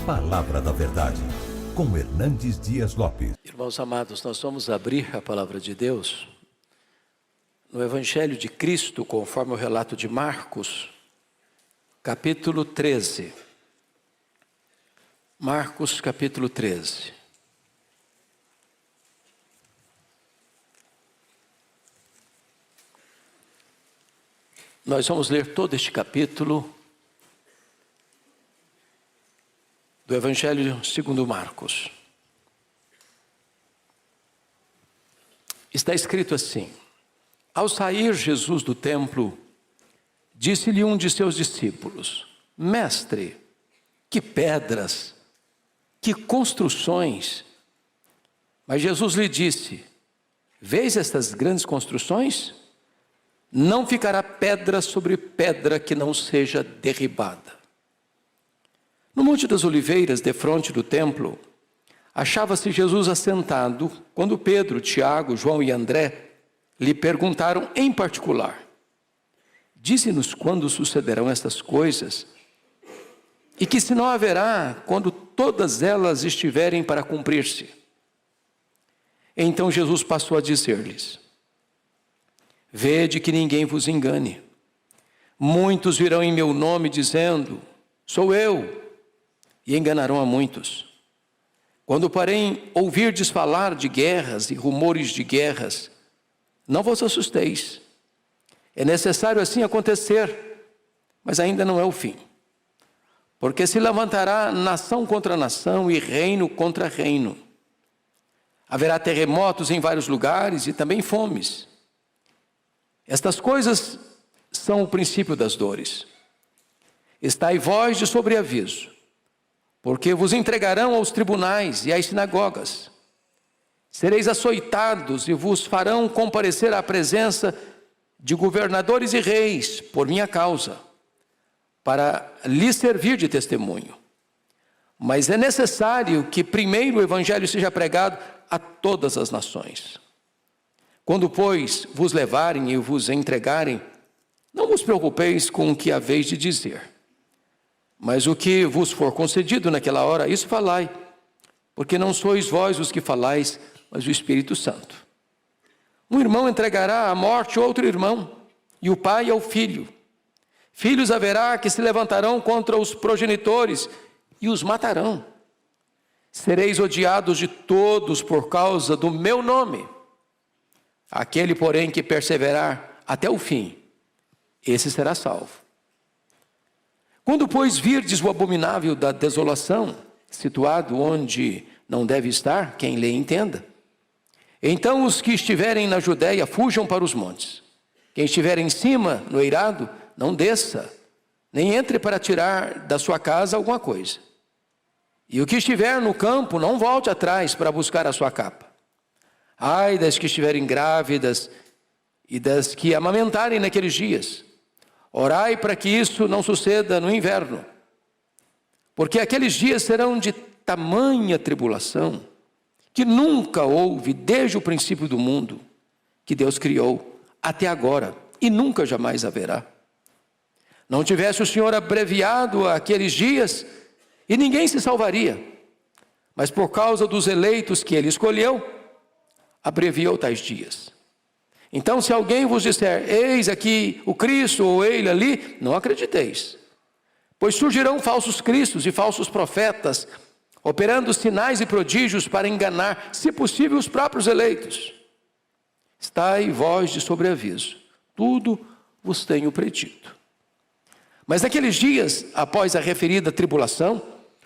Palavra da Verdade, com Hernandes Dias Lopes. Irmãos amados, nós vamos abrir a Palavra de Deus no Evangelho de Cristo, conforme o relato de Marcos, capítulo 13. Marcos, capítulo 13. Nós vamos ler todo este capítulo do Evangelho segundo Marcos. Está escrito assim: ao sair Jesus do templo, disse-lhe um de seus discípulos: Mestre, que pedras, que construções! Mas Jesus lhe disse: vês estas grandes construções? Não ficará pedra sobre pedra que não seja derribada. No Monte das Oliveiras, defronte do templo, achava-se Jesus assentado, quando Pedro, Tiago, João e André lhe perguntaram em particular: dize-nos quando sucederão estas coisas, e que sinal haverá quando todas elas estiverem para cumprir-se? Então Jesus passou a dizer-lhes: vede que ninguém vos engane. Muitos virão em meu nome dizendo: sou eu, e enganarão a muitos. Quando, porém, ouvirdes falar de guerras e rumores de guerras, não vos assusteis. É necessário assim acontecer, mas ainda não é o fim. Porque se levantará nação contra nação e reino contra reino. Haverá terremotos em vários lugares e também fomes. Estas coisas são o princípio das dores. Estai vós de sobreaviso, porque vos entregarão aos tribunais e às sinagogas. Sereis açoitados e vos farão comparecer à presença de governadores e reis por minha causa, para lhes servir de testemunho. Mas é necessário que primeiro o evangelho seja pregado a todas as nações. Quando, pois, vos levarem e vos entregarem, não vos preocupeis com o que haveis de dizer. Mas o que vos for concedido naquela hora, isso falai, porque não sois vós os que falais, mas o Espírito Santo. Um irmão entregará à morte outro irmão, e o pai ao filho. Filhos haverá que se levantarão contra os progenitores e os matarão. Sereis odiados de todos por causa do meu nome. Aquele, porém, que perseverar até o fim, esse será salvo. Quando, pois, virdes o abominável da desolação, situado onde não deve estar, quem lê entenda. Então os que estiverem na Judéia fujam para os montes. Quem estiver em cima, no eirado, não desça, nem entre para tirar da sua casa alguma coisa. E o que estiver no campo, não volte atrás para buscar a sua capa. Ai das que estiverem grávidas e das que amamentarem naqueles dias. Orai para que isso não suceda no inverno, porque aqueles dias serão de tamanha tribulação, que nunca houve desde o princípio do mundo, que Deus criou, até agora, e nunca jamais haverá. Não tivesse o Senhor abreviado aqueles dias, e ninguém se salvaria, mas por causa dos eleitos que Ele escolheu, abreviou tais dias. Então, se alguém vos disser, eis aqui o Cristo, ou ele ali, não acrediteis. Pois surgirão falsos cristos e falsos profetas, operando sinais e prodígios para enganar, se possível, os próprios eleitos. Estai vós de sobreaviso, tudo vos tenho predito. Mas naqueles dias, após a referida tribulação,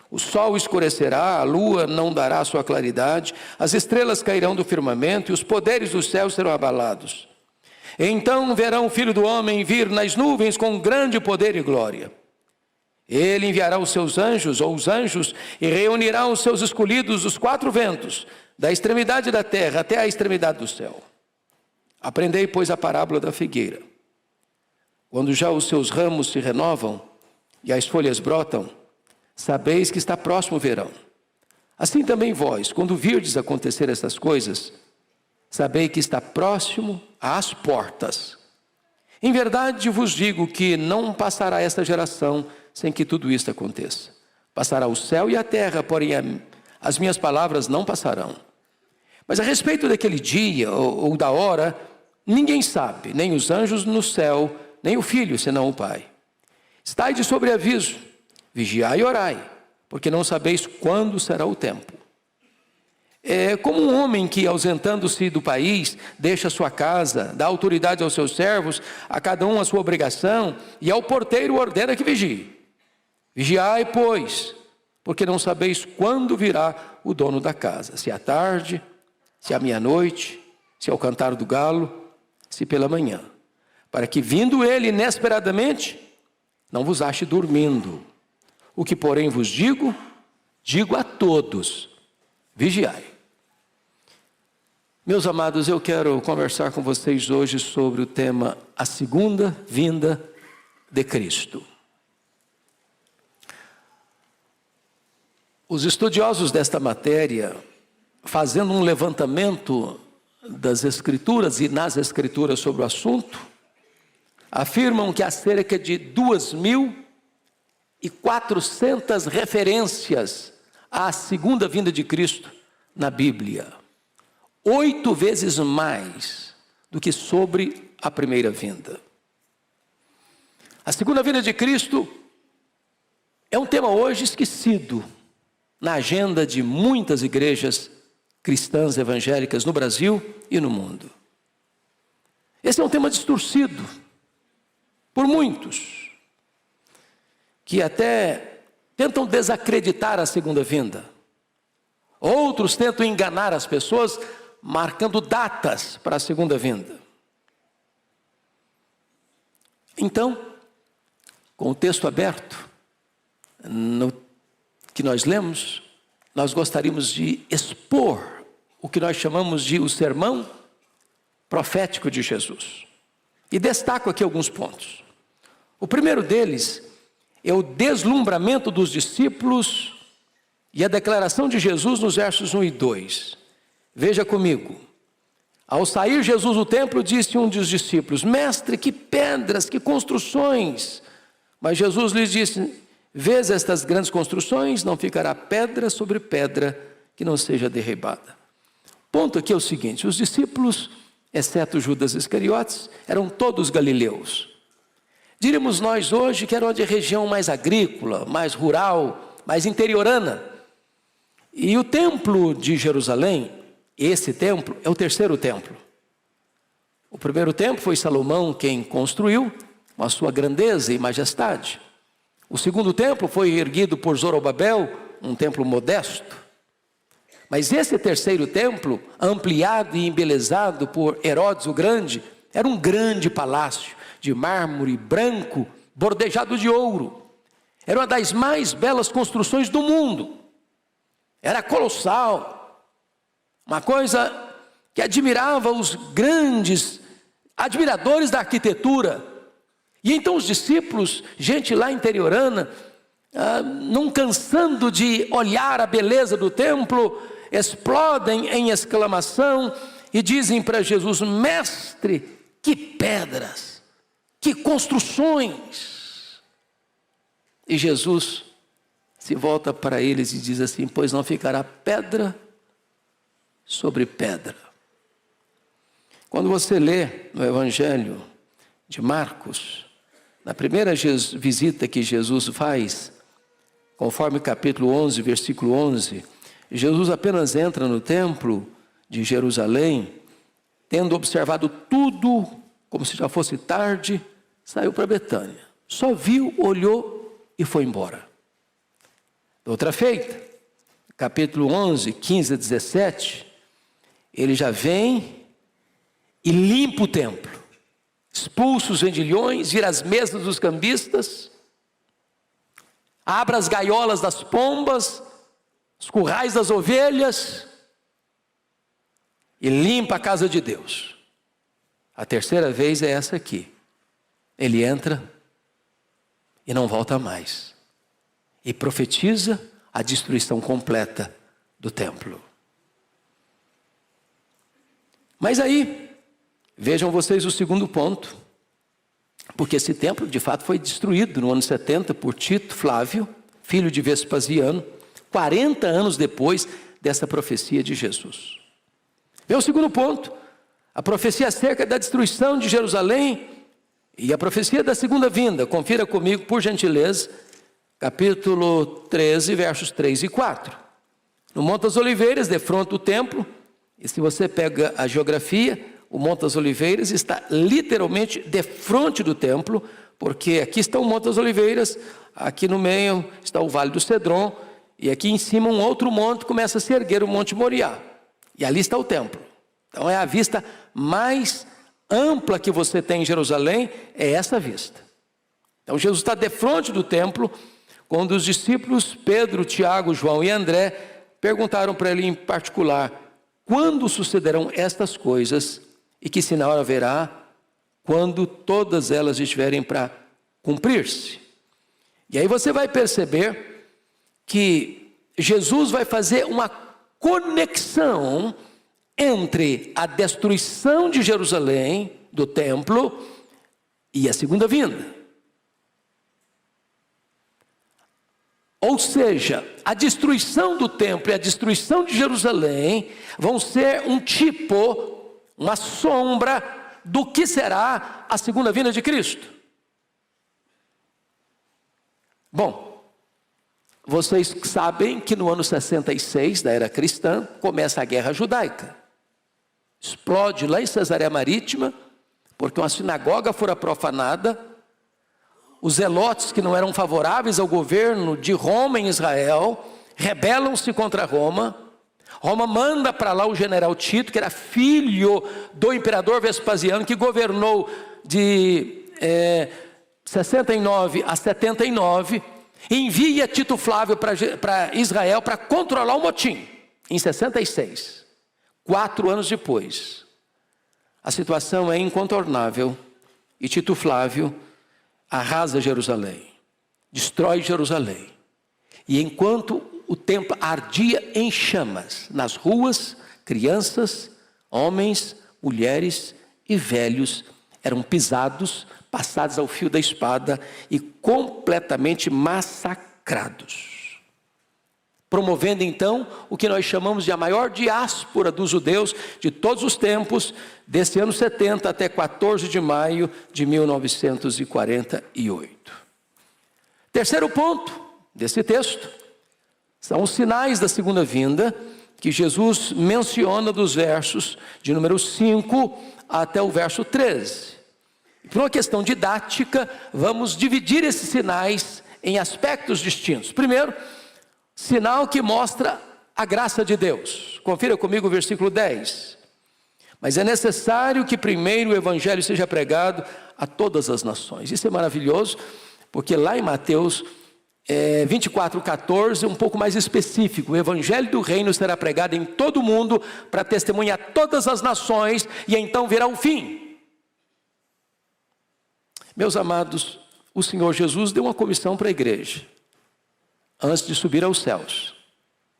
o sol escurecerá, a lua não dará sua claridade, as estrelas cairão do firmamento e os poderes dos céus serão abalados. Então verão o Filho do Homem vir nas nuvens com grande poder e glória. Ele enviará os seus anjos, ou os anjos, e reunirá os seus escolhidos dos quatro ventos, da extremidade da terra até a extremidade do céu. Aprendei, pois, a parábola da figueira. Quando já os seus ramos se renovam e as folhas brotam, sabeis que está próximo o verão. Assim também vós, quando virdes acontecer estas coisas, sabei que está próximo às portas. Em verdade vos digo que não passará esta geração sem que tudo isto aconteça. Passará o céu e a terra, porém as minhas palavras não passarão. Mas a respeito daquele dia ou da hora, ninguém sabe, nem os anjos no céu, nem o Filho, senão o Pai. Estai de sobreaviso, vigiai e orai, porque não sabeis quando será o tempo. É como um homem que, ausentando-se do país, deixa sua casa, dá autoridade aos seus servos, a cada um a sua obrigação, e ao porteiro ordena que vigie. Vigiai, pois, porque não sabeis quando virá o dono da casa, se à tarde, se à meia-noite, se ao cantar do galo, se pela manhã, para que, vindo ele inesperadamente, não vos ache dormindo. O que, porém, vos digo, digo a todos: vigiai. Meus amados, eu quero conversar com vocês hoje sobre o tema a segunda vinda de Cristo. Os estudiosos desta matéria, fazendo um levantamento das Escrituras e nas Escrituras sobre o assunto, afirmam que há cerca de 2.400 referências à segunda vinda de Cristo na Bíblia. 8 vezes mais do que sobre a primeira vinda. A segunda vinda de Cristo é um tema hoje esquecido na agenda de muitas igrejas cristãs evangélicas no Brasil e no mundo. Esse é um tema distorcido por muitos, que até tentam desacreditar a segunda vinda. Outros tentam enganar as pessoas, marcando datas para a segunda vinda. Então, com o texto aberto, no que nós lemos, nós gostaríamos de expor o que nós chamamos de o sermão profético de Jesus. E destaco aqui alguns pontos. O primeiro deles é o deslumbramento dos discípulos e a declaração de Jesus nos versos 1 e 2. Veja comigo. Ao sair Jesus do templo, disse um dos discípulos: Mestre, que pedras, que construções! Mas Jesus lhes disse: Vês estas grandes construções? Não ficará pedra sobre pedra que não seja derribada. Ponto aqui é o seguinte: os discípulos, exceto Judas Iscariotes, eram todos galileus. Diríamos nós hoje que eram de região mais agrícola, mais rural, mais interiorana. E o templo de Jerusalém, esse templo, é o terceiro templo. O primeiro templo foi Salomão quem construiu, com a sua grandeza e majestade. O segundo templo foi erguido por Zorobabel, um templo modesto. Mas esse terceiro templo, ampliado e embelezado por Herodes o Grande, era um grande palácio de mármore branco, bordejado de ouro. Era uma das mais belas construções do mundo. Era colossal, uma coisa que admirava os grandes admiradores da arquitetura. E então os discípulos, gente lá interiorana, não cansando de olhar a beleza do templo, explodem em exclamação e dizem para Jesus: Mestre, que pedras, que construções! E Jesus se volta para eles e diz assim: Pois não ficará pedra sobre pedra. Quando você lê no Evangelho de Marcos, na primeira visita que Jesus faz, conforme capítulo 11, versículo 11, Jesus apenas entra no templo de Jerusalém, tendo observado tudo, como se já fosse tarde, saiu para Betânia. Só viu, olhou e foi embora. Outra feita, capítulo 11, 15 a 17, ele já vem e limpa o templo. Expulsa os vendilhões, vira as mesas dos cambistas, abre as gaiolas das pombas, os currais das ovelhas e limpa a casa de Deus. A terceira vez é essa aqui. Ele entra e não volta mais. E profetiza a destruição completa do templo. Mas aí, vejam vocês o segundo ponto, porque esse templo de fato foi destruído no ano 70 por Tito Flávio, filho de Vespasiano, 40 anos depois dessa profecia de Jesus. Vem o segundo ponto, a profecia acerca da destruição de Jerusalém e a profecia da segunda vinda. Confira comigo, por gentileza, capítulo 13, versos 3 e 4. No Monte das Oliveiras, defronte do templo, e se você pega a geografia, o Monte das Oliveiras está literalmente defronte do templo, porque aqui está o Monte das Oliveiras, aqui no meio está o Vale do Cedron, e aqui em cima um outro monte começa a se erguer, o Monte Moriá. E ali está o templo. Então é a vista mais ampla que você tem em Jerusalém, é essa vista. Então Jesus está defronte do templo, quando os discípulos Pedro, Tiago, João e André perguntaram para ele em particular: quando sucederão estas coisas e que sinal haverá quando todas elas estiverem para cumprir-se? E aí você vai perceber que Jesus vai fazer uma conexão entre a destruição de Jerusalém, do templo, e a segunda vinda. Ou seja, a destruição do templo e a destruição de Jerusalém vão ser um tipo, uma sombra do que será a segunda vinda de Cristo. Bom, vocês sabem que no ano 66 da era cristã começa a guerra judaica. Explode lá em Cesareia Marítima, porque uma sinagoga fora profanada. Os zelotes, que não eram favoráveis ao governo de Roma em Israel, rebelam-se contra Roma. Roma manda para lá o general Tito, que era filho do imperador Vespasiano, que governou de 69 a 79, envia Tito Flávio para Israel para controlar o motim, em 66. 4 anos depois, a situação é incontornável e Tito Flávio arrasa Jerusalém, destrói Jerusalém. E enquanto o templo ardia em chamas, nas ruas, crianças, homens, mulheres e velhos eram pisados, passados ao fio da espada e completamente massacrados. Promovendo então o que nós chamamos de a maior diáspora dos judeus de todos os tempos, desse ano 70 até 14 de maio de 1948. Terceiro ponto desse texto são os sinais da segunda vinda, que Jesus menciona dos versos de número 5 até o verso 13. Por uma questão didática, vamos dividir esses sinais em aspectos distintos. Primeiro, sinal que mostra a graça de Deus. Confira comigo o versículo 10. Mas é necessário que primeiro o evangelho seja pregado a todas as nações. Isso é maravilhoso, porque lá em Mateus 24:14, um pouco mais específico: o evangelho do reino será pregado em todo o mundo para testemunhar a todas as nações, e então virá o fim. Meus amados, o Senhor Jesus deu uma comissão para a igreja, antes de subir aos céus: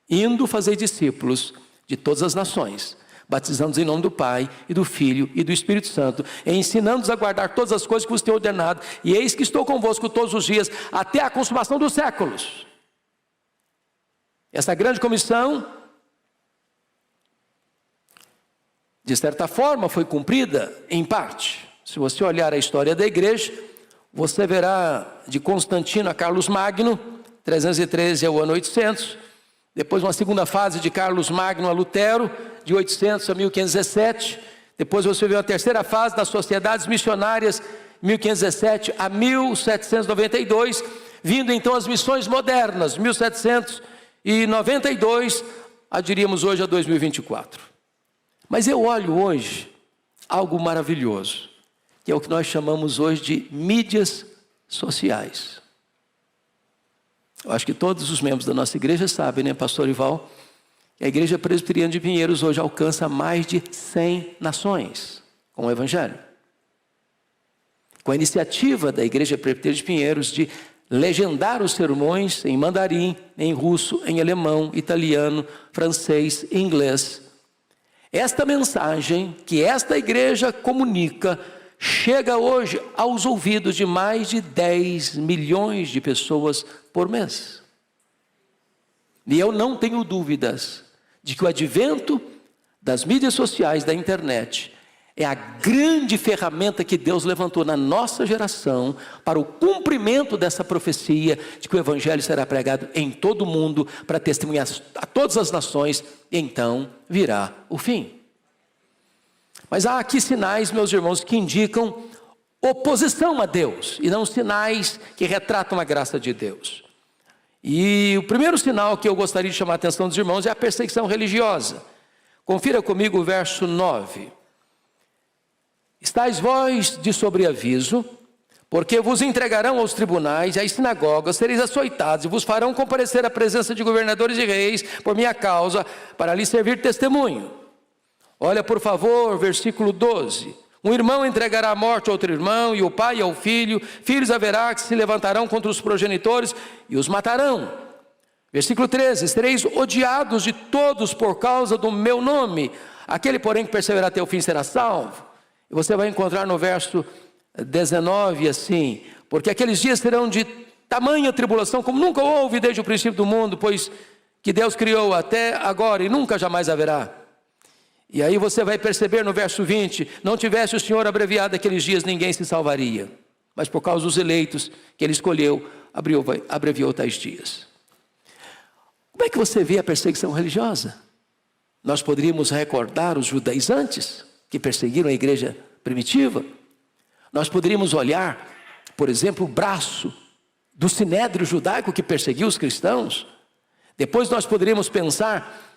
indo fazer discípulos de todas as nações, batizando-os em nome do Pai, e do Filho, e do Espírito Santo, e ensinando-os a guardar todas as coisas que vos tenho ordenado, e eis que estou convosco todos os dias, até a consumação dos séculos. Essa grande comissão, de certa forma, foi cumprida em parte. Se você olhar a história da igreja, você verá de Constantino a Carlos Magno, 313 ao ano 800, depois uma segunda fase de Carlos Magno a Lutero, de 800 a 1517, depois você vê uma terceira fase das sociedades missionárias, 1517 a 1792, vindo então as missões modernas, 1792, diríamos hoje a 2024. Mas eu olho hoje algo maravilhoso, que é o que nós chamamos hoje de mídias sociais. Eu acho que todos os membros da nossa igreja sabem, né, pastor Ival? A igreja presbiteriana de Pinheiros hoje alcança mais de 100 nações com o evangelho. Com a iniciativa da igreja presbiteriana de Pinheiros de legendar os sermões em mandarim, em russo, em alemão, italiano, francês e inglês. Esta mensagem que esta igreja comunica chega hoje aos ouvidos de mais de 10 milhões de pessoas por mês. E eu não tenho dúvidas de que o advento das mídias sociais, da internet, é a grande ferramenta que Deus levantou na nossa geração para o cumprimento dessa profecia de que o Evangelho será pregado em todo o mundo para testemunhar a todas as nações, e então virá o fim. Mas há aqui sinais, meus irmãos, que indicam oposição a Deus, e não sinais que retratam a graça de Deus. E o primeiro sinal que eu gostaria de chamar a atenção dos irmãos é a perseguição religiosa. Confira comigo o verso 9. Estais vós de sobreaviso, porque vos entregarão aos tribunais e às sinagogas, sereis açoitados, e vos farão comparecer à presença de governadores e reis, por minha causa, para lhes servir testemunho. Olha, por favor, versículo 12. Um irmão entregará à morte outro irmão, e o pai ao filho. Filhos haverá que se levantarão contra os progenitores e os matarão. Versículo 13. Sereis odiados de todos por causa do meu nome. Aquele, porém, que perseverar até o fim será salvo. E você vai encontrar no verso 19 assim: porque aqueles dias serão de tamanha tribulação como nunca houve desde o princípio do mundo, pois que Deus criou até agora e nunca jamais haverá. E aí você vai perceber no verso 20, não tivesse o Senhor abreviado aqueles dias, ninguém se salvaria. Mas por causa dos eleitos que Ele escolheu, abreviou tais dias. Como é que você vê a perseguição religiosa? Nós poderíamos recordar os judaizantes que perseguiram a igreja primitiva. Nós poderíamos olhar, por exemplo, o braço do sinédrio judaico que perseguiu os cristãos. Depois nós poderíamos pensar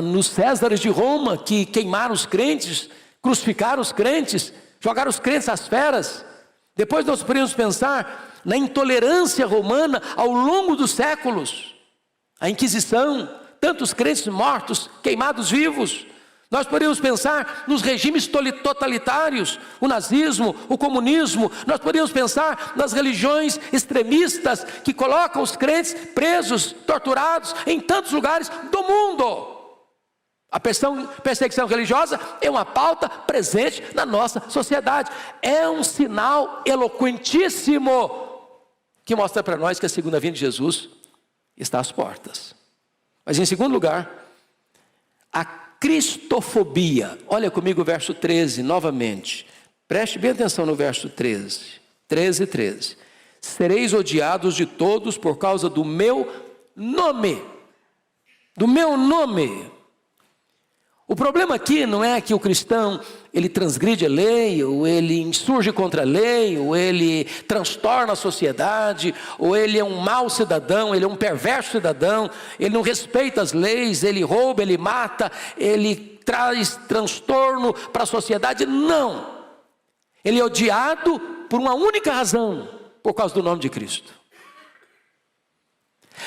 nos Césares de Roma, que queimaram os crentes, crucificaram os crentes, jogaram os crentes às feras. Depois nós poderíamos pensar na intolerância romana ao longo dos séculos, a Inquisição, tantos crentes mortos, queimados vivos. Nós poderíamos pensar nos regimes totalitários, o nazismo, o comunismo. Nós poderíamos pensar nas religiões extremistas que colocam os crentes presos, torturados em tantos lugares do mundo. A perseguição religiosa é uma pauta presente na nossa sociedade. É um sinal eloquentíssimo que mostra para nós que a segunda vinda de Jesus está às portas. Mas em segundo lugar, a cristofobia. Olha comigo o verso 13 novamente. Preste bem atenção no verso 13. 13. Sereis odiados de todos por causa do meu nome. Do meu nome. O problema aqui não é que o cristão, ele transgride a lei, ou ele insurge contra a lei, ou ele transtorna a sociedade, ou ele é um mau cidadão, ele é um perverso cidadão, ele não respeita as leis, ele rouba, ele mata, ele traz transtorno para a sociedade. Não. Ele é odiado por uma única razão, por causa do nome de Cristo.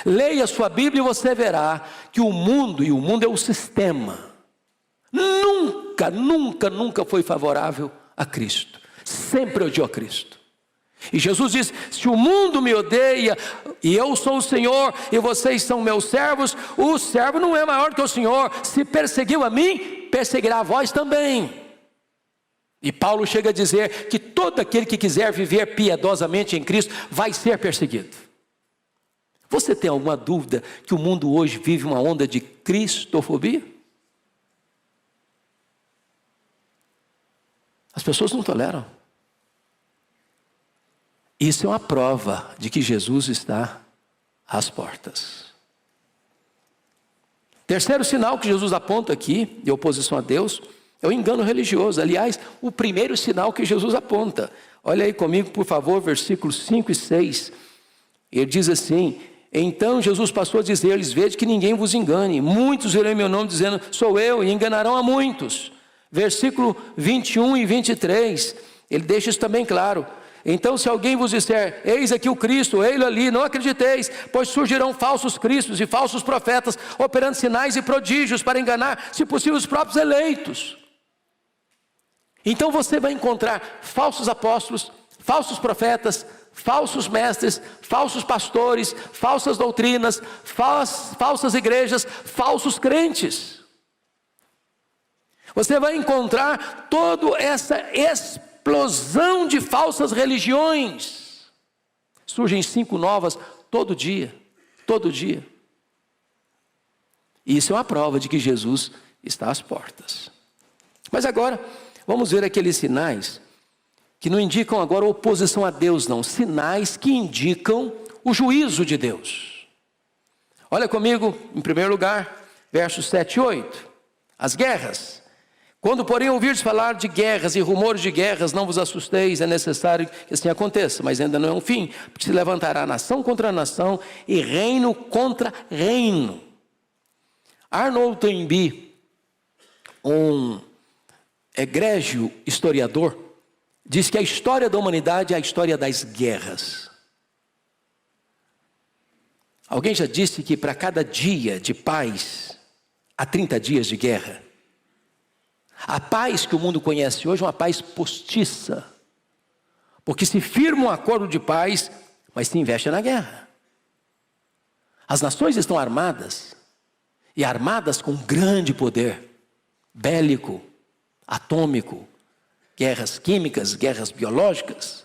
Leia a sua Bíblia e você verá que o mundo, e o mundo é o sistema, nunca foi favorável a Cristo. Sempre odiou a Cristo. E Jesus diz: se o mundo me odeia, e eu sou o Senhor, e vocês são meus servos, o servo não é maior que o Senhor. Se perseguiu a mim, perseguirá a vós também. E Paulo chega a dizer que todo aquele que quiser viver piedosamente em Cristo vai ser perseguido. Você tem alguma dúvida que o mundo hoje vive uma onda de cristofobia? As pessoas não toleram. Isso é uma prova de que Jesus está às portas. Terceiro sinal que Jesus aponta aqui, de oposição a Deus, é o engano religioso. Aliás, o primeiro sinal que Jesus aponta. Olha aí comigo, por favor, versículos 5 e 6. Ele diz assim: então Jesus passou a dizer-lhes: vede que ninguém vos engane. Muitos virão em meu nome dizendo: sou eu, e enganarão a muitos. Versículo 21 e 23, ele deixa isso também claro. Então, se alguém vos disser: eis aqui o Cristo, ei-lo ali, não acrediteis, pois surgirão falsos cristos e falsos profetas, operando sinais e prodígios para enganar, se possível, os próprios eleitos. Então você vai encontrar falsos apóstolos, falsos profetas, falsos mestres, falsos pastores, falsas doutrinas, falsas igrejas, falsos crentes. Você vai encontrar toda essa explosão de falsas religiões. Surgem 5 novas todo dia, todo dia. E isso é uma prova de que Jesus está às portas. Mas agora, vamos ver aqueles sinais que não indicam agora oposição a Deus, não. Sinais que indicam o juízo de Deus. Olha comigo, em primeiro lugar, versos 7 e 8. As guerras. Quando, porém, ouvirdes falar de guerras e rumores de guerras, não vos assusteis, é necessário que assim aconteça, mas ainda não é um fim, porque se levantará nação contra nação e reino contra reino. Arnold Toynbee, um egrégio historiador, diz que a história da humanidade é a história das guerras. Alguém já disse que para cada dia de paz, há 30 dias de guerra. A paz que o mundo conhece hoje é uma paz postiça, porque se firma um acordo de paz, mas se investe na guerra. As nações estão armadas, e armadas com grande poder bélico, atômico, guerras químicas, guerras biológicas.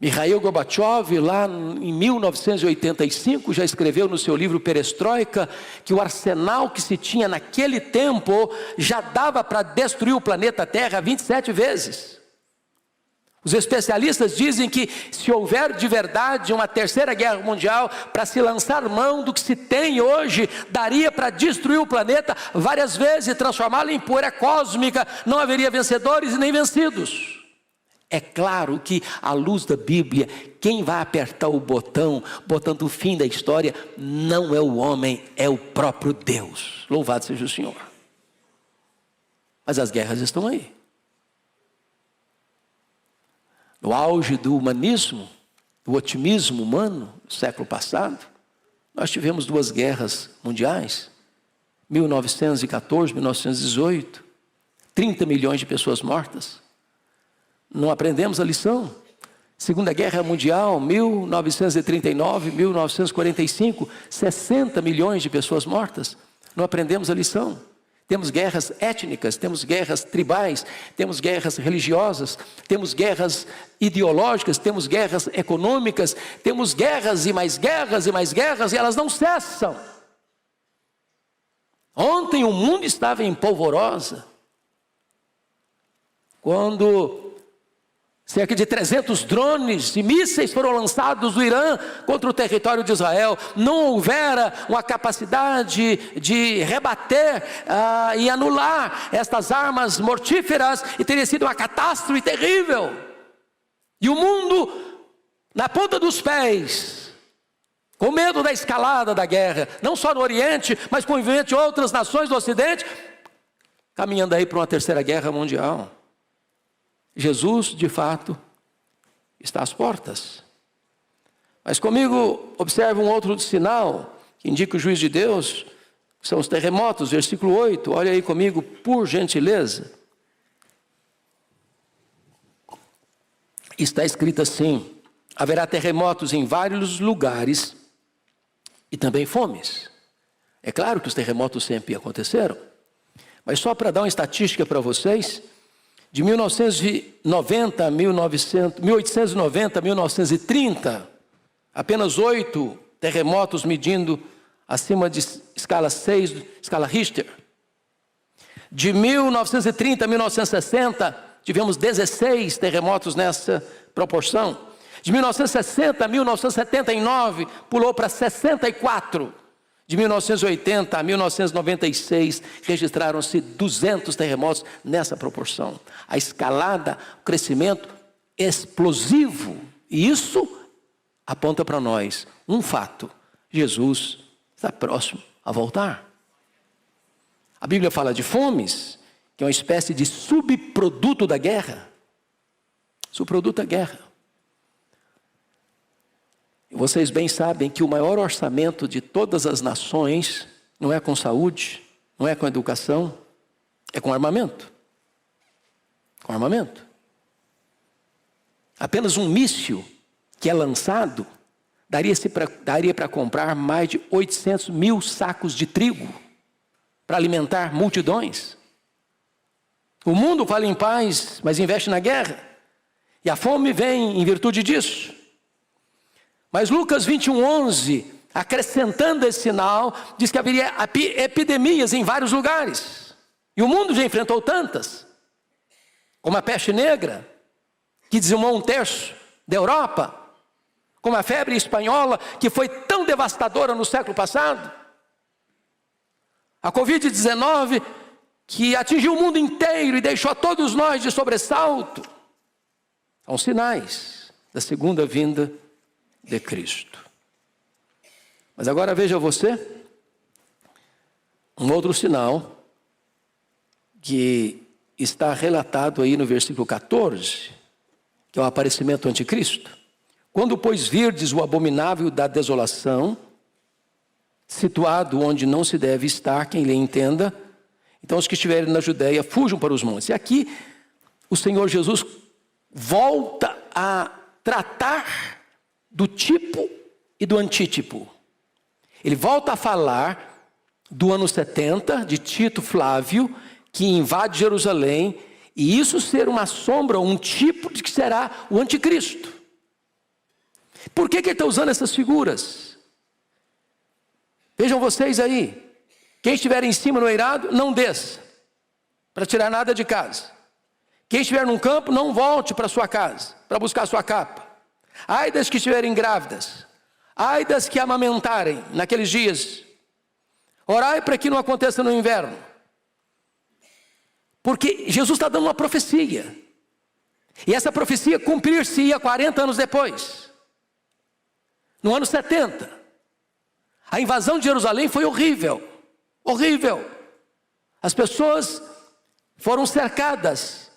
Mikhail Gorbachev, lá em 1985, já escreveu no seu livro Perestroika que o arsenal que se tinha naquele tempo já dava para destruir o planeta Terra 27 vezes. Os especialistas dizem que se houver de verdade uma terceira guerra mundial, para se lançar mão do que se tem hoje, daria para destruir o planeta várias vezes e transformá-lo em poeira cósmica, não haveria vencedores e nem vencidos. É claro que, à luz da Bíblia, quem vai apertar o botão, botando o fim da história, não é o homem, é o próprio Deus. Louvado seja o Senhor. Mas as guerras estão aí. No auge do humanismo, do otimismo humano, no século passado, nós tivemos 2 guerras mundiais, 1914, 1918, 30 milhões de pessoas mortas. Não aprendemos a lição. Segunda Guerra Mundial, 1939, 1945, 60 milhões de pessoas mortas. Não aprendemos a lição. Temos guerras étnicas, temos guerras tribais, temos guerras religiosas, temos guerras ideológicas, temos guerras econômicas, temos guerras e mais guerras e mais guerras, e elas não cessam. Ontem o mundo estava em polvorosa, quando cerca de 300 drones e mísseis foram lançados do Irã contra o território de Israel. Não houvera uma capacidade de rebater e anular estas armas mortíferas, e teria sido uma catástrofe terrível. E o mundo, na ponta dos pés, com medo da escalada da guerra, não só no Oriente, mas com o envolvimento de outras nações do Ocidente, caminhando aí para uma terceira guerra mundial. Jesus, de fato, está às portas. Mas comigo, observe um outro sinal que indica o juízo de Deus, que são os terremotos, versículo 8. Olha aí comigo, por gentileza. Está escrito assim: haverá terremotos em vários lugares e também fomes. É claro que os terremotos sempre aconteceram, mas só para dar uma estatística para vocês, de 1890 a 1930, apenas 8 terremotos medindo acima de escala 6, escala Richter. De 1930 a 1960, tivemos 16 terremotos nessa proporção. De 1960 a 1979, pulou para 64. De 1980 a 1996, registraram-se 200 terremotos nessa proporção. A escalada, o crescimento explosivo. E isso aponta para nós um fato: Jesus está próximo a voltar. A Bíblia fala de fomes, que é uma espécie de subproduto da guerra. Subproduto da guerra. Vocês bem sabem que o maior orçamento de todas as nações não é com saúde, não é com educação, é com armamento. Com armamento. Apenas um míssil que é lançado daria para comprar mais de 800 mil sacos de trigo para alimentar multidões. O mundo fala em paz, mas investe na guerra. E a fome vem em virtude disso. Mas Lucas 21:11 acrescentando esse sinal, diz que haveria epidemias em vários lugares. E o mundo já enfrentou tantas, como a peste negra, que dizimou 1/3 da Europa, como a febre espanhola, que foi tão devastadora no século passado, a Covid-19, que atingiu o mundo inteiro e deixou todos nós de sobressalto. São sinais da segunda vinda de Cristo. Mas agora veja você, um outro sinal, que está relatado aí no versículo 14, que é o aparecimento do anticristo. Quando, pois, virdes o abominável da desolação, situado onde não se deve estar, quem lhe entenda, então os que estiverem na Judéia fujam para os montes. E aqui o Senhor Jesus volta a tratar do tipo e do antítipo. Ele volta a falar do ano 70, de Tito Flávio, que invade Jerusalém, e isso ser uma sombra, um tipo de que será o anticristo. Por que ele está usando essas figuras? Vejam vocês aí, quem estiver em cima no eirado, não desça, para tirar nada de casa. Quem estiver num campo, não volte para sua casa, para buscar sua capa. Ai das que estiverem grávidas, ai das que amamentarem naqueles dias. Orai para que não aconteça no inverno. Porque Jesus está dando uma profecia. E essa profecia cumprir-se-ia 40 anos depois. No ano 70. A invasão de Jerusalém foi horrível. Horrível. As pessoas foram cercadas.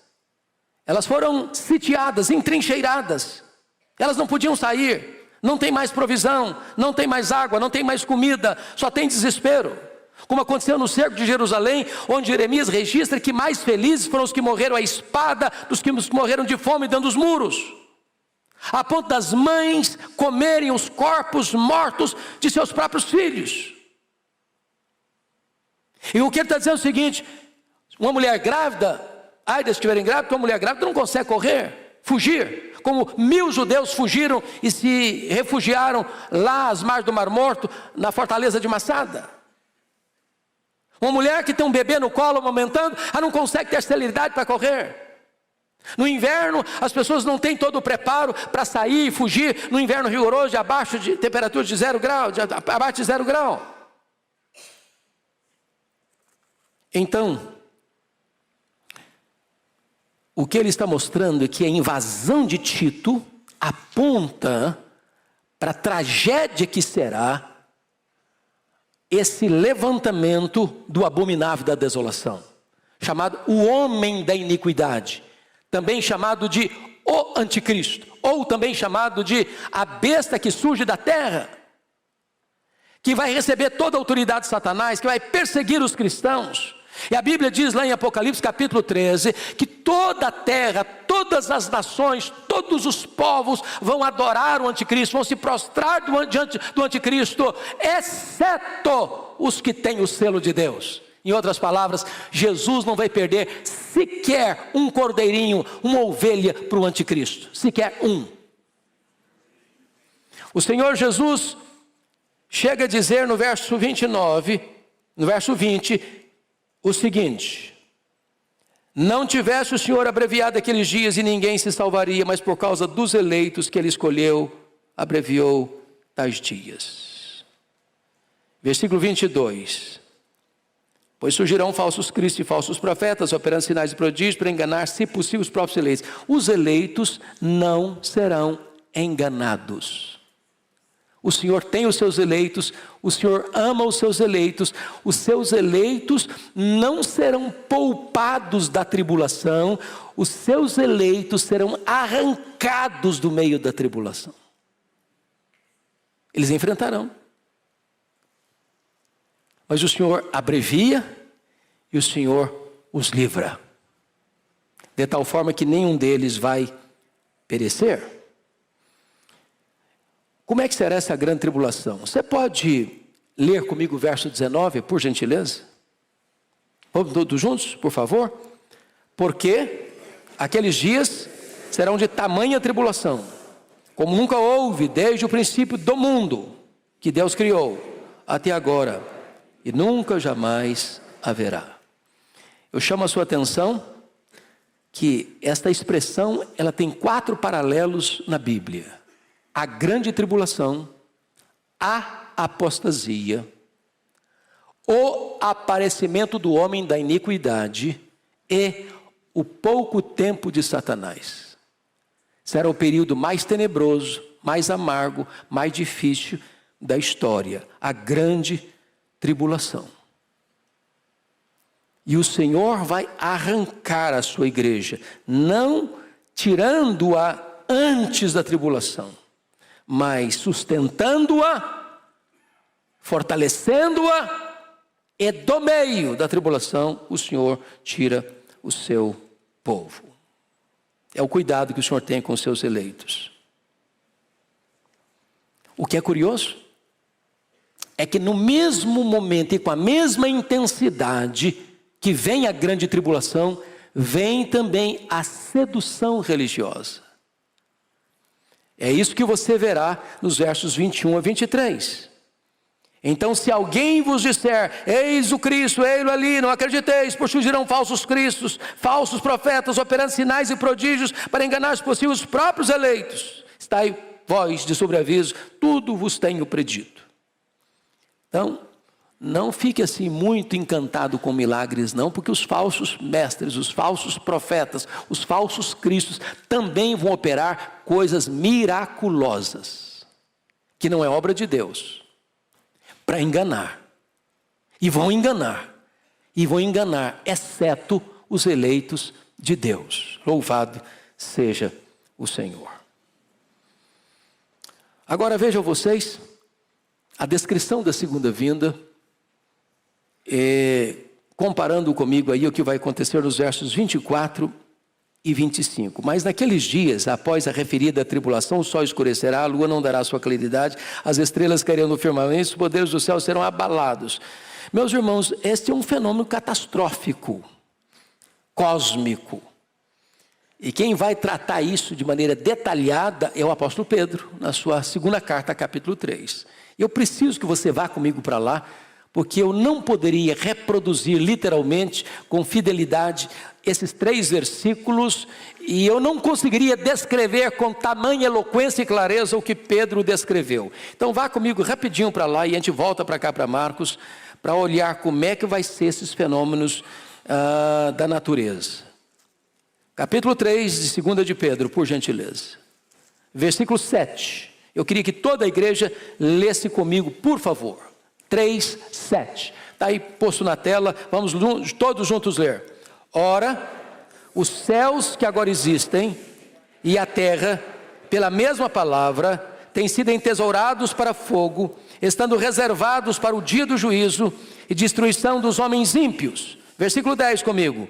Elas foram sitiadas, entrincheiradas. Elas não podiam sair. Não tem mais provisão, não tem mais água, não tem mais comida, só tem desespero. Como aconteceu no cerco de Jerusalém, onde Jeremias registra que mais felizes foram os que morreram à espada dos que morreram de fome dentro dos muros. A ponto das mães comerem os corpos mortos de seus próprios filhos. E o que ele está dizendo é o seguinte: uma mulher grávida, ai das que estiverem grávidas, porque uma mulher grávida não consegue correr, fugir. Como 1000 judeus fugiram e se refugiaram lá às margens do Mar Morto, na fortaleza de Massada. Uma mulher que tem um bebê no colo amamentando, ela não consegue ter celeridade para correr. No inverno, as pessoas não têm todo o preparo para sair e fugir no inverno rigoroso, de abaixo de temperatura de 0 grau, abaixo de 0 grau. Então, o que ele está mostrando é que a invasão de Tito aponta para a tragédia que será esse levantamento do abominável da desolação, chamado o homem da iniquidade, também chamado de o anticristo, ou também chamado de a besta que surge da terra, que vai receber toda a autoridade de Satanás, que vai perseguir os cristãos. E a Bíblia diz lá em Apocalipse capítulo 13, que toda a terra, todas as nações, todos os povos vão adorar o anticristo, vão se prostrar diante do anticristo, exceto os que têm o selo de Deus. Em outras palavras, Jesus não vai perder sequer um cordeirinho, uma ovelha para o anticristo, sequer um. O Senhor Jesus chega a dizer no verso 29, no verso 20, o seguinte: não tivesse o Senhor abreviado aqueles dias e ninguém se salvaria, mas por causa dos eleitos que ele escolheu, abreviou tais dias. Versículo 22. Pois surgirão falsos cristos e falsos profetas, operando sinais e prodígios para enganar, se possível, os próprios eleitos. Os eleitos não serão enganados. O Senhor tem os seus eleitos, o Senhor ama os seus eleitos não serão poupados da tribulação, os seus eleitos serão arrancados do meio da tribulação. Eles enfrentarão. Mas o Senhor abrevia e o Senhor os livra, de tal forma que nenhum deles vai perecer. Como é que será essa grande tribulação? Você pode ler comigo o verso 19, por gentileza? Vamos todos juntos, por favor? Porque aqueles dias serão de tamanha tribulação, como nunca houve desde o princípio do mundo, que Deus criou até agora e nunca jamais haverá. Eu chamo a sua atenção que esta expressão, ela tem 4 paralelos na Bíblia: a grande tribulação, a apostasia, o aparecimento do homem da iniquidade e o pouco tempo de Satanás. Será o período mais tenebroso, mais amargo, mais difícil da história, a grande tribulação. E o Senhor vai arrancar a sua igreja, não tirando-a antes da tribulação, mas sustentando-a, fortalecendo-a, e do meio da tribulação o Senhor tira o seu povo. É o cuidado que o Senhor tem com os seus eleitos. O que é curioso é que no mesmo momento e com a mesma intensidade que vem a grande tribulação, vem também a sedução religiosa. É isso que você verá nos versos 21 a 23. Então, se alguém vos disser, eis o Cristo, ei-lo ali, não acrediteis, pois surgirão falsos cristos, falsos profetas, operando sinais e prodígios, para enganar, se possível, os próprios eleitos. Estai vós de sobreaviso, tudo vos tenho predito. Então, não fique assim muito encantado com milagres não, porque os falsos mestres, os falsos profetas, os falsos cristos também vão operar coisas miraculosas, que não é obra de Deus, para enganar. E vão enganar, exceto os eleitos de Deus. Louvado seja o Senhor. Agora vejam vocês, a descrição da segunda vinda, comparando comigo aí o que vai acontecer nos versos 24 e 25. Mas naqueles dias, após a referida tribulação, o sol escurecerá, a lua não dará sua claridade, as estrelas cairão no firmamento, os poderes do céu serão abalados. Meus irmãos, este é um fenômeno catastrófico, cósmico. E quem vai tratar isso de maneira detalhada é o apóstolo Pedro, na sua segunda carta, capítulo 3. Eu preciso que você vá comigo para lá, porque eu não poderia reproduzir literalmente, com fidelidade, esses 3 versículos, e eu não conseguiria descrever com tamanha eloquência e clareza o que Pedro descreveu. Então vá comigo rapidinho para lá, e a gente volta para cá, para Marcos, para olhar como é que vai ser esses fenômenos da natureza. Capítulo 3 de 2 de Pedro, por gentileza. Versículo 7. Eu queria que toda a igreja lesse comigo, por favor. 3, 7. Está aí posto na tela, vamos todos juntos ler. Ora, os céus que agora existem e a terra, pela mesma palavra, têm sido entesourados para fogo, estando reservados para o dia do juízo e destruição dos homens ímpios. Versículo 10 comigo.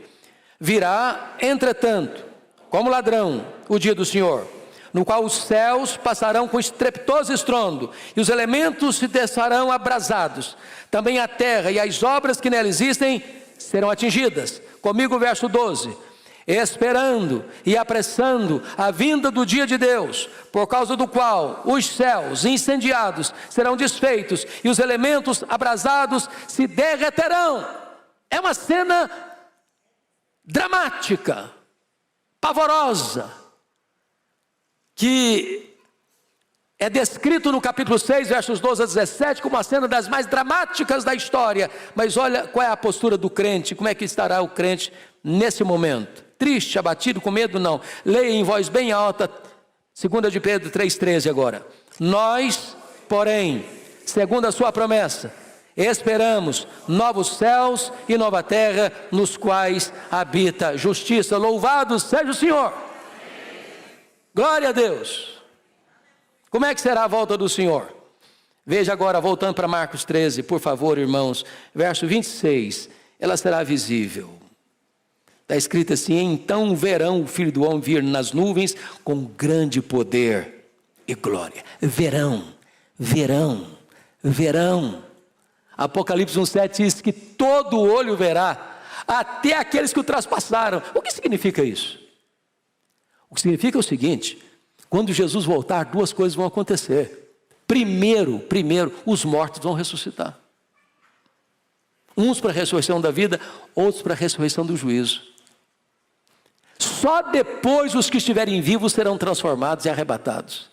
Virá, entretanto, como ladrão, o dia do Senhor, no qual os céus passarão com estrepitoso estrondo, e os elementos se desfarão abrasados. Também a terra e as obras que nela existem serão atingidas. Comigo o verso 12. Esperando e apressando a vinda do dia de Deus, por causa do qual os céus incendiados serão desfeitos, e os elementos abrasados se derreterão. É uma cena dramática, pavorosa, que é descrito no capítulo 6, versos 12 a 17, como uma cena das mais dramáticas da história. Mas olha qual é a postura do crente, como é que estará o crente nesse momento. Triste, abatido, com medo? Não. Leia em voz bem alta, 2 de Pedro 3,13 agora. Nós, porém, segundo a sua promessa, esperamos novos céus e nova terra, nos quais habita justiça. Louvado seja o Senhor. Glória a Deus. Como é que será a volta do Senhor? Veja agora, voltando para Marcos 13, por favor, irmãos, verso 26, ela será visível. Está escrito assim: então verão o Filho do Homem vir nas nuvens com grande poder e glória. Verão, verão, verão. Apocalipse 1,7 diz que todo olho verá, até aqueles que o traspassaram. O que significa isso? O que significa é o seguinte: quando Jesus voltar, 2 coisas vão acontecer. primeiro, os mortos vão ressuscitar. Uns para a ressurreição da vida, outros para a ressurreição do juízo. Só depois os que estiverem vivos serão transformados e arrebatados.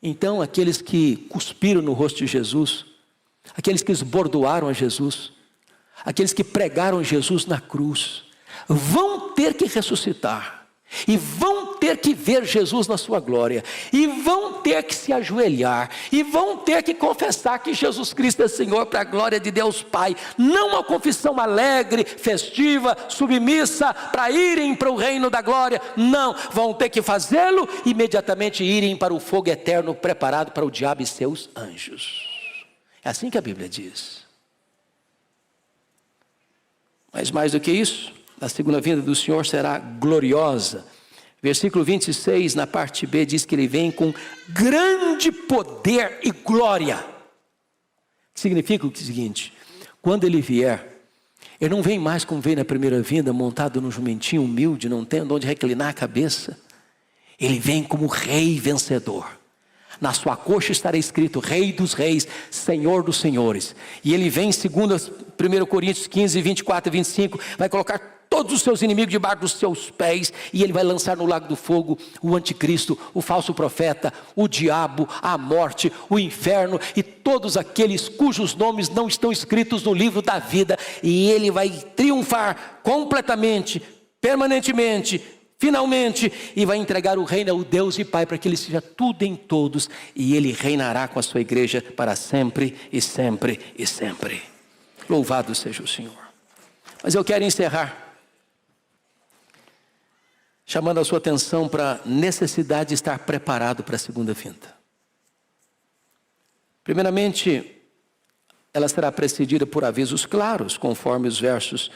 Então aqueles que cuspiram no rosto de Jesus, aqueles que esbordoaram a Jesus, aqueles que pregaram Jesus na cruz, vão ter que ressuscitar. E vão ter que ver Jesus na sua glória, e vão ter que se ajoelhar, e vão ter que confessar que Jesus Cristo é Senhor para a glória de Deus Pai. Não uma confissão alegre, festiva, submissa, para irem para o reino da glória. Não, vão ter que fazê-lo, imediatamente irem para o fogo eterno preparado para o diabo e seus anjos. É assim que a Bíblia diz. Mas mais do que isso, a segunda vinda do Senhor será gloriosa. Versículo 26, na parte B, diz que Ele vem com grande poder e glória. Significa o seguinte: quando Ele vier, Ele não vem mais como veio na primeira vinda, montado num jumentinho humilde, não tendo onde reclinar a cabeça. Ele vem como Rei vencedor. Na sua coxa estará escrito Rei dos reis, Senhor dos senhores. E Ele vem, segundo 1 Coríntios 15, 24 e 25, vai colocar todos os seus inimigos debaixo dos seus pés, e Ele vai lançar no lago do fogo o anticristo, o falso profeta, o diabo, a morte, o inferno e todos aqueles cujos nomes não estão escritos no livro da vida. E Ele vai triunfar completamente, permanentemente, finalmente, e vai entregar o reino ao Deus e Pai, para que Ele seja tudo em todos, e Ele reinará com a sua igreja para sempre e sempre e sempre. Louvado seja o Senhor. Mas eu quero encerrar chamando a sua atenção para a necessidade de estar preparado para a segunda vinda. Primeiramente, ela será precedida por avisos claros, conforme os versos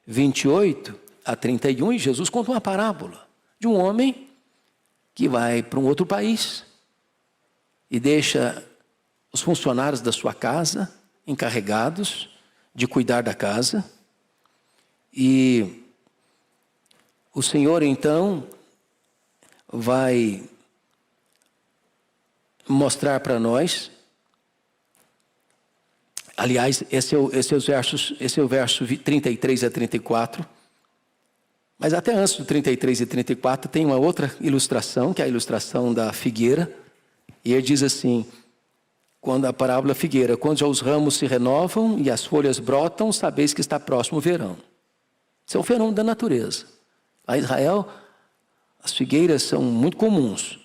28 a 31, e Jesus conta uma parábola de um homem que vai para um outro país e deixa os funcionários da sua casa encarregados de cuidar da casa. E o Senhor então vai mostrar para nós, aliás, esse é o verso 33 a 34, mas até antes do 33 e 34 tem uma outra ilustração, que é a ilustração da figueira, e ele diz assim, quando a parábola figueira, quando já os ramos se renovam e as folhas brotam, sabeis que está próximo o verão. Isso é um fenômeno da natureza. Lá em Israel, as figueiras são muito comuns.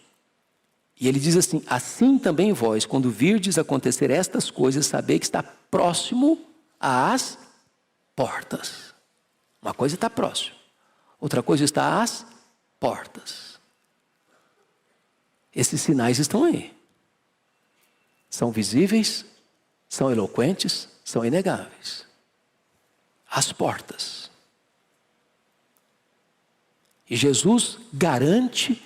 E ele diz assim, assim também vós, quando virdes acontecer estas coisas, sabei que está próximo às portas. Uma coisa está próximo, outra coisa está às portas. Esses sinais estão aí. São visíveis, são eloquentes, são inegáveis. Às portas. E Jesus garante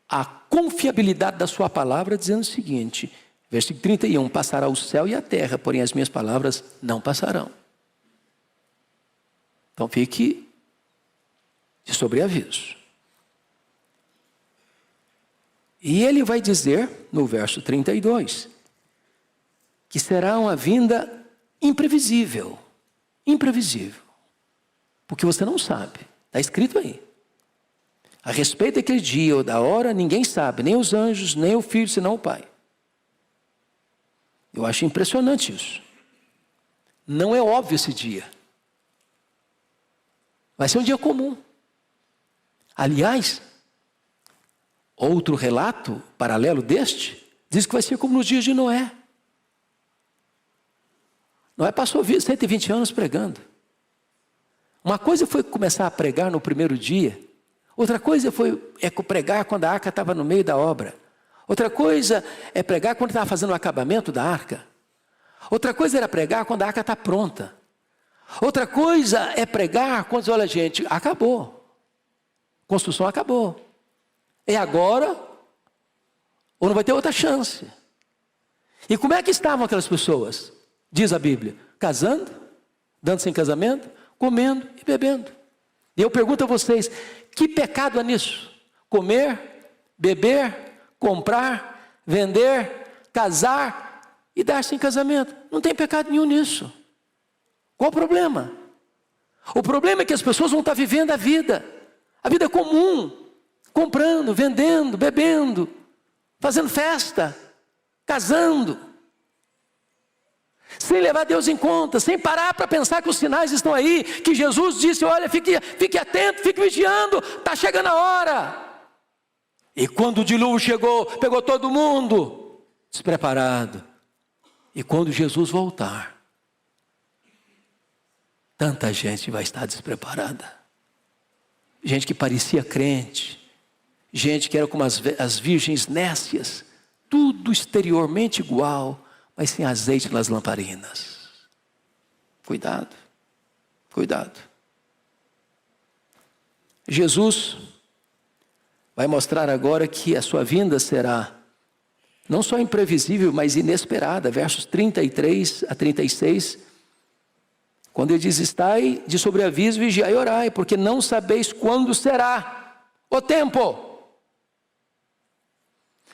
a confiabilidade da sua palavra, dizendo o seguinte, versículo 31, passará o céu e a terra, porém as minhas palavras não passarão. Então fique de sobreaviso. E ele vai dizer, no verso 32, que será uma vinda imprevisível. Imprevisível. Porque você não sabe, está escrito aí. A respeito daquele dia ou da hora, ninguém sabe, nem os anjos, nem o Filho, senão o Pai. Eu acho impressionante isso. Não é óbvio esse dia. Vai ser um dia comum. Aliás, outro relato paralelo deste, diz que vai ser como nos dias de Noé. Noé passou 120 anos pregando. Uma coisa foi começar a pregar no primeiro dia, outra coisa é pregar quando a arca estava no meio da obra. Outra coisa é pregar quando estava fazendo o acabamento da arca. Outra coisa era pregar quando a arca está pronta. Outra coisa é pregar quando, olha gente, acabou. Construção acabou. É agora ou não vai ter outra chance. E como é que estavam aquelas pessoas? Diz a Bíblia, casando, dando-se em casamento, comendo e bebendo. E eu pergunto a vocês, que pecado há nisso? Comer, beber, comprar, vender, casar e dar-se em casamento. Não tem pecado nenhum nisso. Qual o problema? O problema é que as pessoas vão estar vivendo a vida comum, comprando, vendendo, bebendo, fazendo festa, casando, sem levar Deus em conta, sem parar para pensar que os sinais estão aí, que Jesus disse, olha, fique atento, fique vigiando, está chegando a hora. E quando o dilúvio chegou, pegou todo mundo despreparado. E quando Jesus voltar, tanta gente vai estar despreparada. Gente que parecia crente, gente que era como as virgens nécias, tudo exteriormente igual, mas sem azeite nas lamparinas. Cuidado, cuidado. Jesus vai mostrar agora que a sua vinda será não só imprevisível, mas inesperada. Versos 33 a 36, quando ele diz, estai de sobreaviso, vigiai e orai, porque não sabeis quando será o tempo.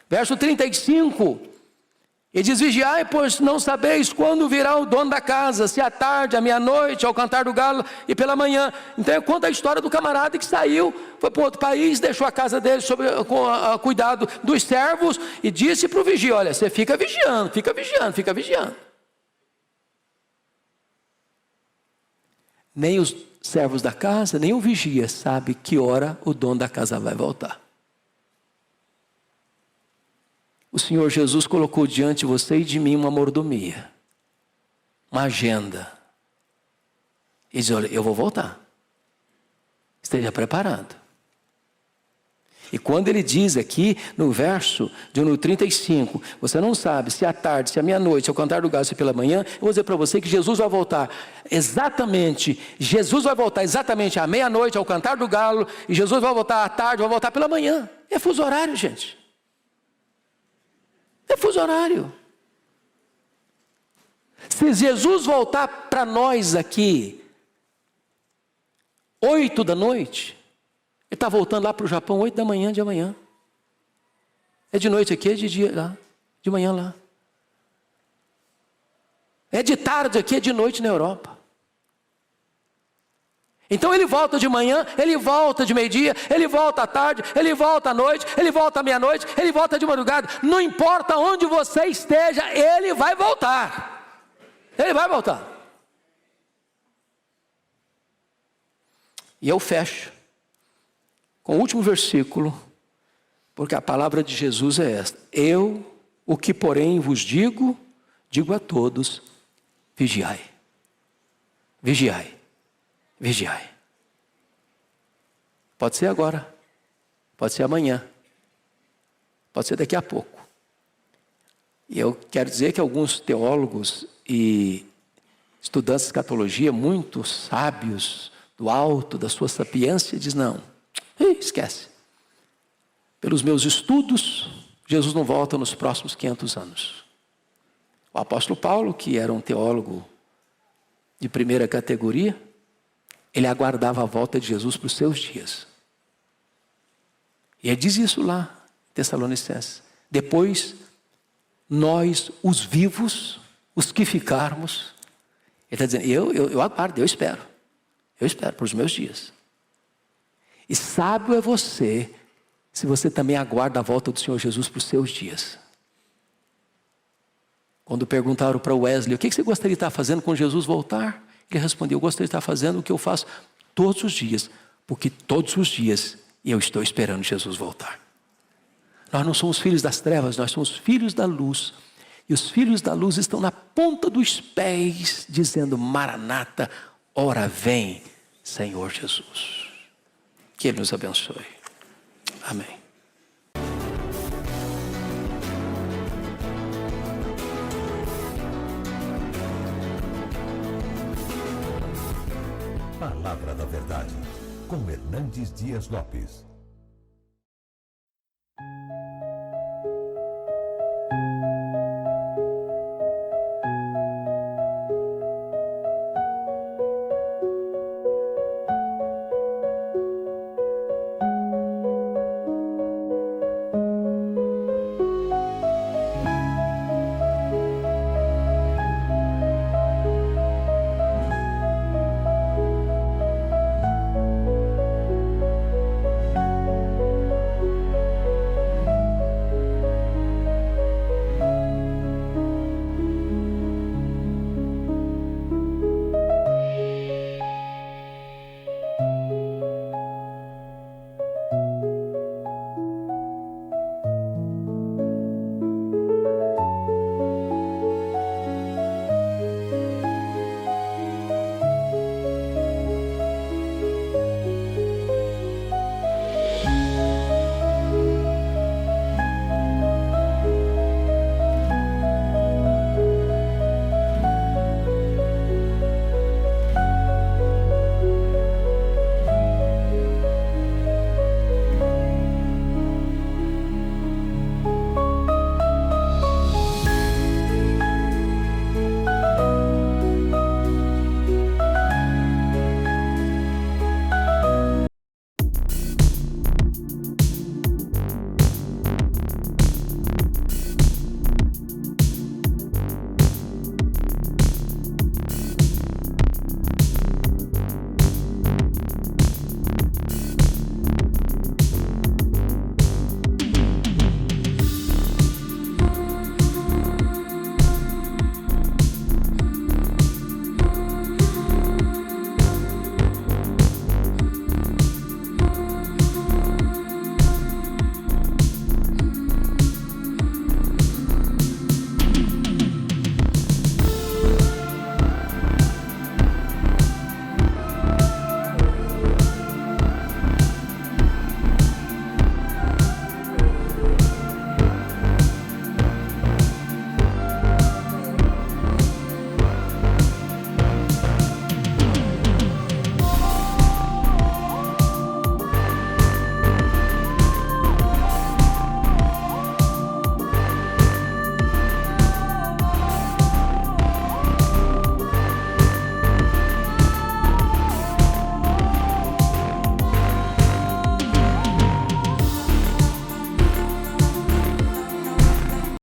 Verso 35, ele diz, vigiai, pois não sabeis quando virá o dono da casa, se à tarde, à meia-noite, ao cantar do galo e pela manhã. Então conta a história do camarada que saiu, foi para outro país, deixou a casa dele com cuidado dos servos e disse para o vigia, olha, você fica vigiando, fica vigiando, fica vigiando. Nem os servos da casa, nem o vigia sabe que hora o dono da casa vai voltar. O Senhor Jesus colocou diante de você e de mim uma mordomia, uma agenda. Ele diz, olha, eu vou voltar. Esteja preparado. E quando ele diz aqui no verso de número 35, você não sabe se à tarde, se à meia-noite, se ao cantar do galo, se pela manhã, eu vou dizer para você que Jesus vai voltar exatamente, à meia-noite, ao cantar do galo, e Jesus vai voltar à tarde, vai voltar pela manhã. É fuso horário, gente. É fuso horário. Se Jesus voltar para nós aqui 8 da noite, ele está voltando lá para o Japão 8 da manhã de amanhã. É de noite aqui, é de dia lá, de manhã lá. É de tarde aqui, é de noite na Europa. Então ele volta de manhã, ele volta de meio-dia, ele volta à tarde, ele volta à noite, ele volta à meia-noite, ele volta de madrugada. Não importa onde você esteja, ele vai voltar. Ele vai voltar. E eu fecho com o último versículo, porque a palavra de Jesus é esta. Eu, o que porém vos digo a todos, vigiai. Vigiai. Vigiai. Pode ser agora, pode ser amanhã, pode ser daqui a pouco. E eu quero dizer que alguns teólogos e estudantes de escatologia, muito sábios, do alto da sua sapiência, dizem, não, esquece. Pelos meus estudos, Jesus não volta nos próximos 500 anos. O apóstolo Paulo, que era um teólogo de primeira categoria, ele aguardava a volta de Jesus para os seus dias. E ele diz isso lá, em Tessalonicenses. Depois, nós, os vivos, os que ficarmos, ele está dizendo, eu aguardo, eu espero para os meus dias. E sábio é você, se você também aguarda a volta do Senhor Jesus para os seus dias. Quando perguntaram para Wesley, o que você gostaria de estar fazendo quando Jesus voltar? Ele respondeu, eu gostaria de estar fazendo o que eu faço todos os dias, porque todos os dias eu estou esperando Jesus voltar. Nós não somos filhos das trevas, nós somos filhos da luz. E os filhos da luz estão na ponta dos pés, dizendo, Maranata, ora vem, Senhor Jesus. Que Ele nos abençoe. Amém. Palavra da Verdade, com Hernandes Dias Lopes.